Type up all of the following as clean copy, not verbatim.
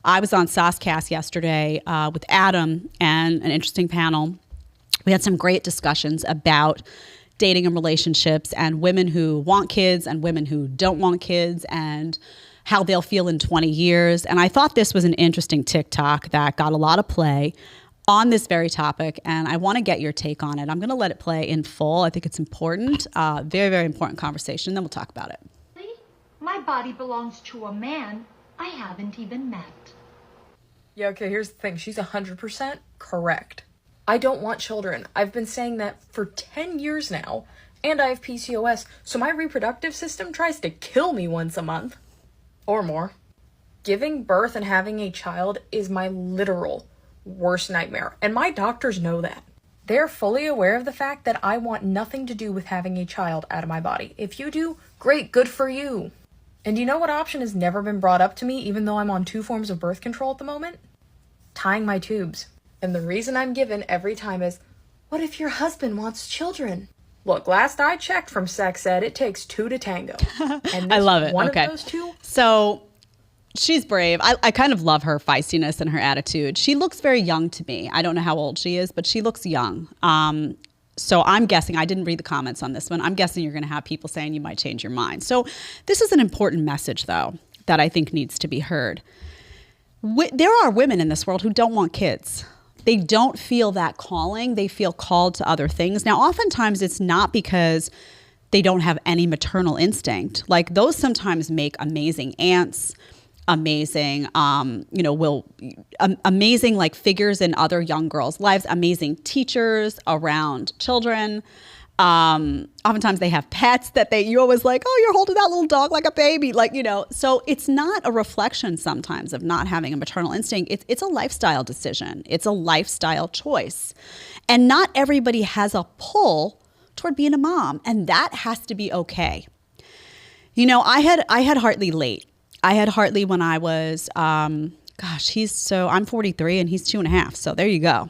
I was on Saucecast yesterday with Adam and an interesting panel. We had some great discussions about dating and relationships and women who want kids and women who don't want kids and how they'll feel in 20 years. And I thought this was an interesting TikTok that got a lot of play on this very topic, and I want to get your take on it. I'm going to let it play in full. I think it's important, very, very important conversation. Then we'll talk about it. My body belongs to a man I haven't even met. Yeah, okay, here's the thing. She's 100% correct. I don't want children. I've been saying that for 10 years now, and I have PCOS, so my reproductive system tries to kill me once a month. Or more. Giving birth and having a child is my literal worst nightmare, and my doctors know that. They're fully aware of the fact that I want nothing to do with having a child out of my body. If you do, great, good for you. And you know what option has never been brought up to me, even though I'm on 2 forms of birth control at the moment? Tying my tubes. And the reason I'm given every time is, what if your husband wants children? Look, last I checked from sex ed, it takes 2 to tango. And I love it. One okay. of those 2. So she's brave. I kind of love her feistiness and her attitude. She looks very young to me. I don't know how old she is, but she looks young. So I'm guessing, I didn't read the comments on this one. I'm guessing you're going to have people saying you might change your mind. So this is an important message, though, that I think needs to be heard. There are women in this world who don't want kids. They don't feel that calling. They feel called to other things. Now, oftentimes it's not because they don't have any maternal instinct. Like, those sometimes make amazing aunts, amazing, amazing like figures in other young girls' lives, amazing teachers around children. Oftentimes they have pets that you always like, oh, you're holding that little dog like a baby. So it's not a reflection sometimes of not having a maternal instinct. It's a lifestyle decision. It's a lifestyle choice. And not everybody has a pull toward being a mom. And that has to be okay. I had Hartley late. I had Hartley when I was, I'm 43 and he's 2.5. So there you go.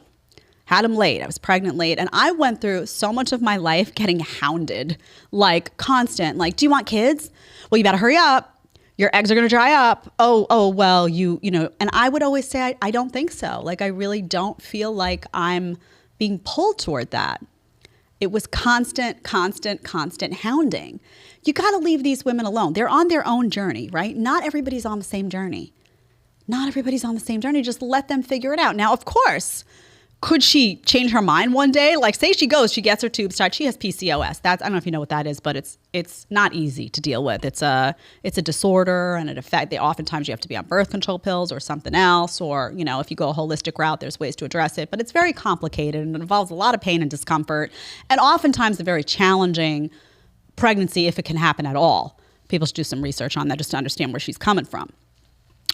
Had him late. I was pregnant late. And I went through so much of my life getting hounded, like constant, like, do you want kids? Well, you better hurry up. Your eggs are going to dry up. Oh, well, and I would always say, I don't think so. Like, I really don't feel like I'm being pulled toward that. It was constant hounding. You got to leave these women alone. They're on their own journey, right? Not everybody's on the same journey. Just let them figure it out. Now, of course, could she change her mind one day? Like, say she gets her tubes tied. She has PCOS. I don't know if you know what that is, but it's not easy to deal with. It's a disorder and oftentimes you have to be on birth control pills or something else. Or, if you go a holistic route, there's ways to address it. But it's very complicated and it involves a lot of pain and discomfort. And oftentimes a very challenging pregnancy, if it can happen at all. People should do some research on that just to understand where she's coming from.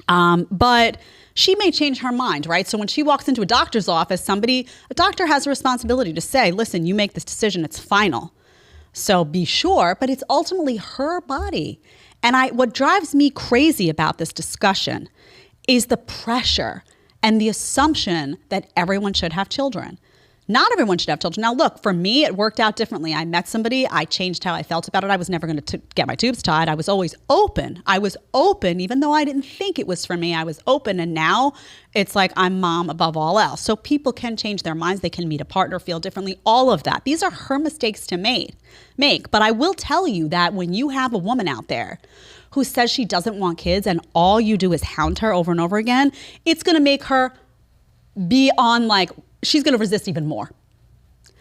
But she may change her mind, right? So when she walks into a doctor's office, a doctor has a responsibility to say, listen, you make this decision, it's final. So be sure, but it's ultimately her body. And what drives me crazy about this discussion is the pressure and the assumption that everyone should have children. Not everyone should have children. Now, look, for me, it worked out differently. I met somebody. I changed how I felt about it. I was never going to get my tubes tied. I was always open. Even though I didn't think it was for me. I was open. And now it's like I'm mom above all else. So people can change their minds. They can meet a partner, feel differently, all of that. These are her mistakes to make. But I will tell you that when you have a woman out there who says she doesn't want kids and all you do is hound her over and over again, it's going to make her be on she's going to resist even more.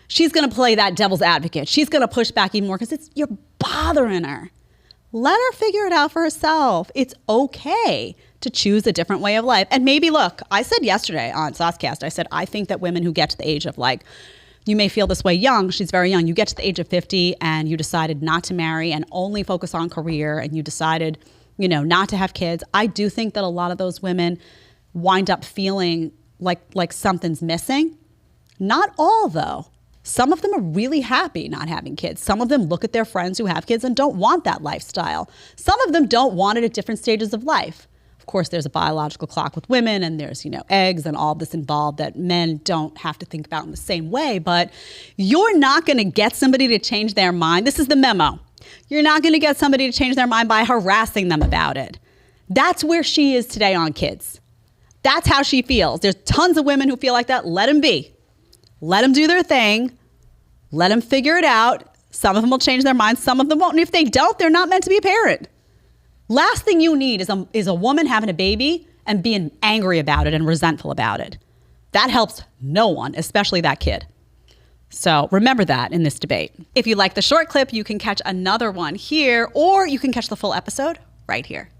She's going to play that devil's advocate. She's going to push back even more because you're bothering her. Let her figure it out for herself. It's okay to choose a different way of life. And maybe, look, I said yesterday on Saucecast, I said, I think that women who get to the age of you may feel this way young, she's very young. You get to the age of 50 and you decided not to marry and only focus on career and you decided, not to have kids. I do think that a lot of those women wind up feeling like something's missing. Not all, though. Some of them are really happy not having kids. Some of them look at their friends who have kids and don't want that lifestyle. Some of them don't want it at different stages of life. Of course, there's a biological clock with women and there's, eggs and all this involved that men don't have to think about in the same way. But you're not going to get somebody to change their mind. This is the memo. You're not going to get somebody to change their mind by harassing them about it. That's where she is today on kids. That's how she feels. There's tons of women who feel like that. Let them be. Let them do their thing. Let them figure it out. Some of them will change their minds. Some of them won't. And if they don't, they're not meant to be a parent. Last thing you need is a woman having a baby and being angry about it and resentful about it. That helps no one, especially that kid. So remember that in this debate. If you like the short clip, you can catch another one here, or you can catch the full episode right here.